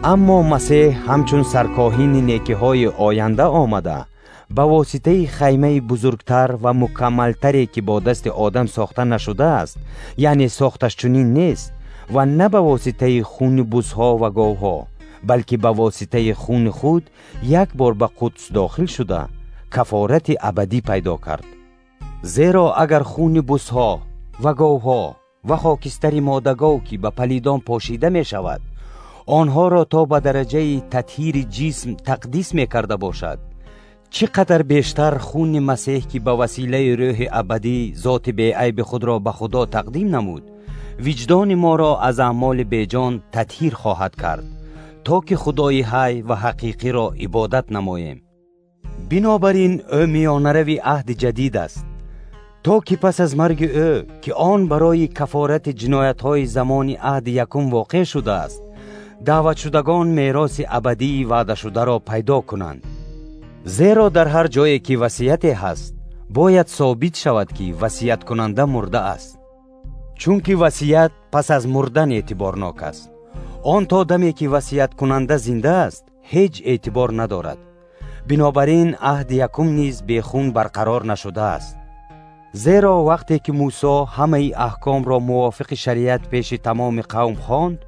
اما مسیح همچون سرکاهین نیکی‌های آینده آمده به واسطه خیمه بزرگتر و مکملتری که با دست آدم ساخته نشده است، یعنی ساختش چنین نیست، و نه به واسطه خون بزها و گاوها، بلکه به واسطه خون خود یک بار به قدس داخل شده کفارت ابدی پیدا کرد. زیرا اگر خون بزها و گاوها و خاکستر مادگاو که به پلیدان پاشیده می شود آنها را تا به درجه تطهیر جسم تقدیس می کرده باشد، چقدر بیشتر خون مسیح که به وسیله روح ابدی ذات بی عیب خود را به خدا تقدیم نمود، وجدان ما را از اعمال بیجان تطهیر خواهد کرد تا که خدای حی و حقیقی را عبادت نماییم. بنابراین او میانروی عهد جدید است، تا که پس از مرگ او که آن برای کفارت جنایت‌های زمان عهد یکم واقع شده است، دعوت شدگان میراث ابدی وعده شده را پیدا کنند. زیرا در هر جایی که وصیت هست باید ثابت شود که وصیت کننده مرده است، چون که وصیت پس از مردن اعتبارناک است. آن تا دمی که وصیت کننده زنده است هیچ اعتبار ندارد. بنابراین عهد یکم نیز بی خون برقرار نشده است. زیرا وقتی که موسی همه احکام را موافق شریعت پیش تمام قوم خواند،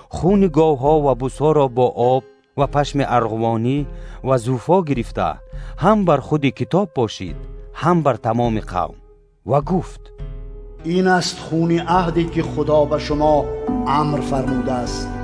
خون گاوها و بزها را با آب و پشم ارغوانی و زوفا گرفته هم بر خود کتاب پاشید هم بر تمام قوم و گفت: این است خون عهدی که خدا به شما امر فرموده است.